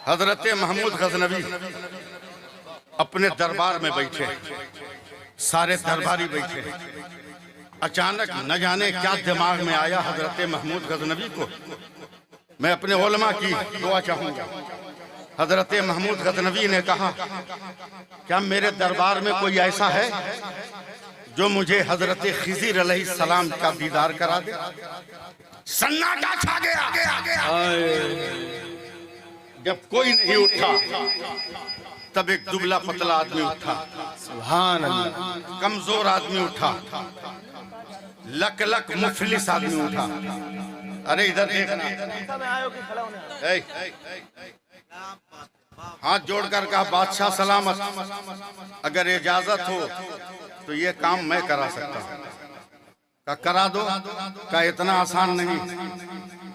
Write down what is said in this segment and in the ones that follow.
हजरत महमूद गजनवी अपने दरबार में बैठे, सारे दरबारी बैठे। अचानक न जाने क्या दिमाग में आया हजरत महमूद गजनवी को। मैं अपने उलमा की दुआ चाहूंगा। हजरत महमूद गजनवी ने कहा, क्या मेरे दरबार में कोई ऐसा है जो मुझे हजरत खिज़िर अलैहिस्सलाम का दीदार करा दे? सन्नाटा छा गया। जब कोई नहीं उठा तब एक दुबला पतला आदमी उठा, सुभान अल्लाह। कमजोर आदमी उठा, लक लक मुफलिस आदमी उठा। अरे इधर देखना, हाथ जोड़कर कहा, बादशाह सलामत, अगर इजाजत हो तो ये काम मैं करा सकता हूँ। का करा दो। का इतना आसान नहीं,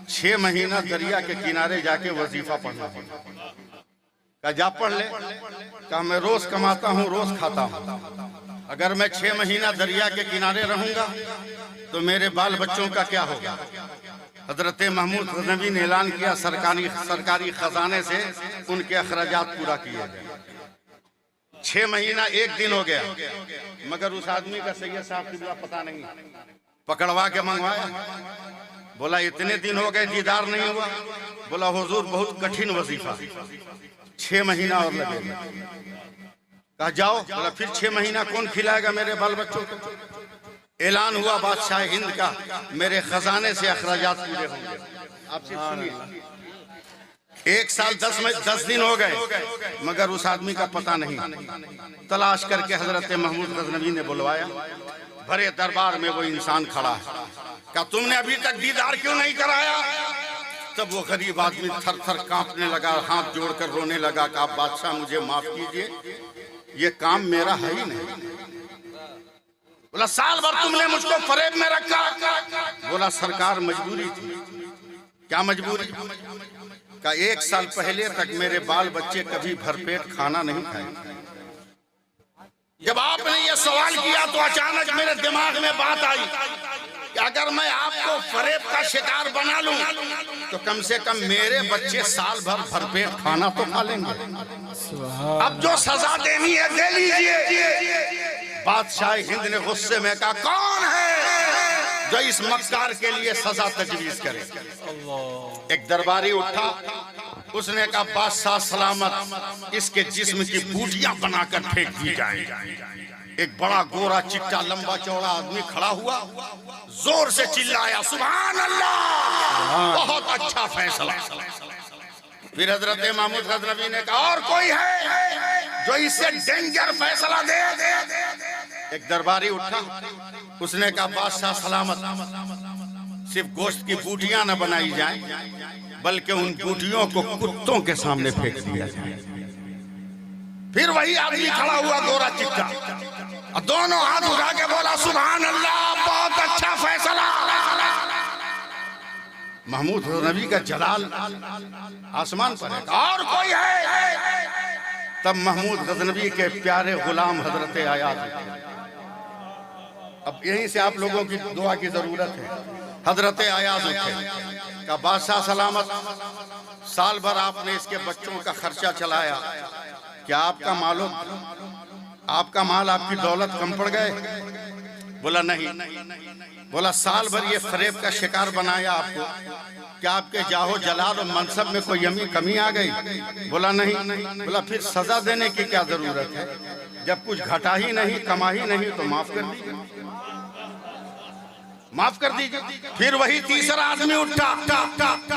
6 महीना दरिया के किनारे जाके वजीफा पढ़ना है। का जा पढ़ ले। का मैं रोज कमाता हूँ, रोज खाता हूँ। अगर मैं 6 महीना दरिया के किनारे रहूंगा तो मेरे बाल बच्चों का क्या होगा? हजरत महमूद गजनवी ने ऐलान किया, सरकारी खजाने से उनके अखराजात पूरा किए गए। 6 महीना 1 दिन हो गया, मगर उस आदमी का सैयद साहब की पता नहीं। पकड़वा के मंगवाया, बोला इतने दिन हो गए दीदार नहीं हुआ। बोला हुजूर बहुत कठिन वजीफा, 6 महीना और लगेगा। कहा जाओ। बोला फिर 6 महीना कौन खिलाएगा मेरे बाल बच्चों को? ऐलान हुआ बादशाह हिंद का, मेरे खजाने से अखराजात पूरे होंगे। आप सुनिए, 1 साल 10 दिन हो गए, मगर उस आदमी का पता नहीं। तलाश करके हजरत महमूद गजनवी ने बुलवाया। भरे दरबार में वो इंसान खड़ा है। क्या तुमने अभी तक दीदार क्यों नहीं कराया? तब वो गरीब आदमी थर थर कांपने लगा, हाथ जोड़कर रोने लगा कि आप बादशाह मुझे माफ कीजिए, ये काम मेरा है ही नहीं। बोला साल भर तुमने मुझको फरेब में रखा। बोला सरकार मजबूरी थी। क्या मजबूरी? का 1 साल पहले तक मेरे बाल बच्चे कभी भरपेट खाना नहीं खाए। जब आपने ये सवाल किया तो अचानक मेरे दिमाग में बात आई कि अगर मैं आपको फरेब का शिकार बना लूं तो कम से कम मेरे बच्चे साल भर भरपेट खाना तो खा लेंगे। अब जो सजा देनी है दे लीजिए। बादशाह हिंद ने गुस्से में कहा, कौन है जो इस मक्कार के लिए सजा तजवीज करे? एक दरबारी उठा, उसने कहा बादशाह सलामत, इसके जिस्म की बूटियां बनाकर फेंक दी जाए। एक बड़ा गोरा चिट्टा लंबा चौड़ा आदमी खड़ा हुआ, जोर से चिल्लाया, सुभान अल्लाह, बहुत अच्छा फैसला। फिर हजरत महमूद गजनवी ने कहा, और कोई है जो इससे डेंजर फैसला दे? एक दरबारी उठा, उसने कहा बादशाह सलामत, सिर्फ गोश्त की बूटियां न बनाई जाए, बल्कि उन बूटियों को कुत्तों के सामने फेंक दिया जाए। फिर वही आदमी खड़ा हुआ गोरा चिट्टा, दोनों हाथ उठा के बोला, सुभान अल्लाह, बहुत अच्छा फैसला। महमूद गजनवी का जलाल आसमान पर है। और कोई है? तब महमूद गजनवी के प्यारे गुलाम हजरत आयाज। अब यहीं से आप लोगों की दुआ की जरूरत है। हजरत आयाज उठे, का बादशाह सलामत, साल भर आपने इसके बच्चों का खर्चा चलाया, क्या आपका आपका माल आपकी दौलत कम पड़ गए? बोला नहीं। बोला साल भर ये फरेब का शिकार बनाया आपको, क्या आपके जाहो जलाल और मनसब में कोई कमी आ गई? बोला नहीं। बोला फिर सजा देने की क्या जरूरत है? जब कुछ घटा ही नहीं, कमा ही नहीं, तो माफ कर दीजिए, माफ कर दीजिए। फिर वही तीसरा आदमी उठा,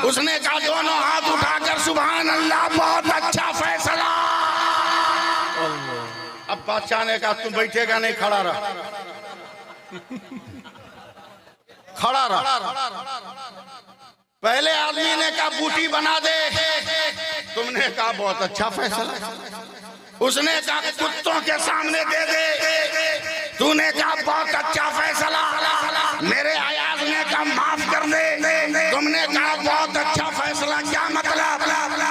उसने कहा दोनों हाथ उठाकर, सुभान अल्लाह, बहुत अच्छा फैसला। अब बादशाह ने कहा, तुम बैठेगा नहीं, खड़ा रहा, खड़ा रहा। पहले आदमी ने कहा बूटी बना दे, तुमने कहा बहुत अच्छा फैसला। उसने कहा कुत्तों के सामने दे दे, तूने कहा बहुत अच्छा फैसला। मेरे आयाज ने कहा माफ कर दे, तुमने कहा बहुत अच्छा फैसला। क्या मतलब?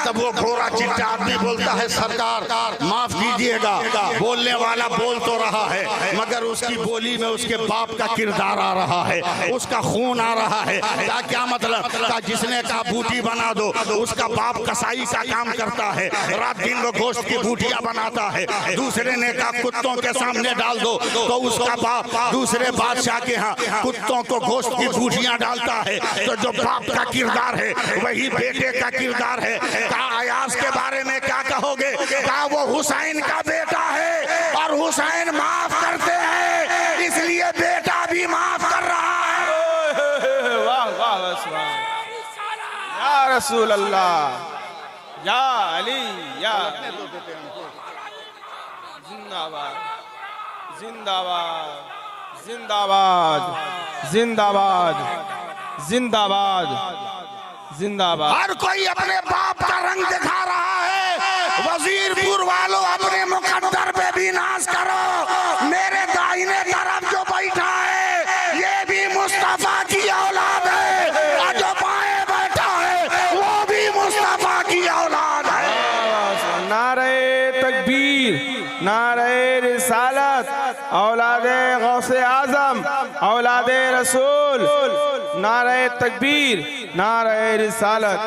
तब वो घोड़ा चिट्टा आदमी बोलता है सरकार माफ कीजिएगा, बोलने वाला बोल तो रहा है मगर उसकी बोली में उसके बाप का किरदार आ रहा है, उसका खून आ रहा है। क्या मतलब का जिसने कहा बूटी बना दो, उसका बाप कसाई का काम करता है, रात दिन वो गोश्त की बूटियां बनाता है। दूसरे ने कहा कुत्तों के सामने डाल दो, तो उसका बाप दूसरे बादशाह के यहाँ कुत्तों को गोश्त की बूटियां डालता है। तो जो बाप का किरदार है वही बेटे का किरदार है। कहा अयाज के बारे में क्या कहोगे? कहा वो हुसैन का बेटा है और हुसैन माफ करते हैं, इसलिए बेटा भी माफ कर रहा है। वाह वाह या रसूल अल्लाह, या अली, या जिंदाबाद जिंदाबाद जिंदाबाद जिंदाबाद जिंदाबाद जिंदाबाद। हर कोई अपने बाप का रंग दिखा रहा है। वजीरपुर वालों अपने मुकद्दर पे भी नाज करो। मेरे दाहिने तरफ जो बैठा है ये भी मुस्तफा की औलाद है, और जो बाएं बैठा है वो भी मुस्तफा की औलाद है। नारे तकबीर, नारे रिसालत, औलादे गौसे आजम, औलादे रसूल, नारे तकबीर, नारे रिसालत।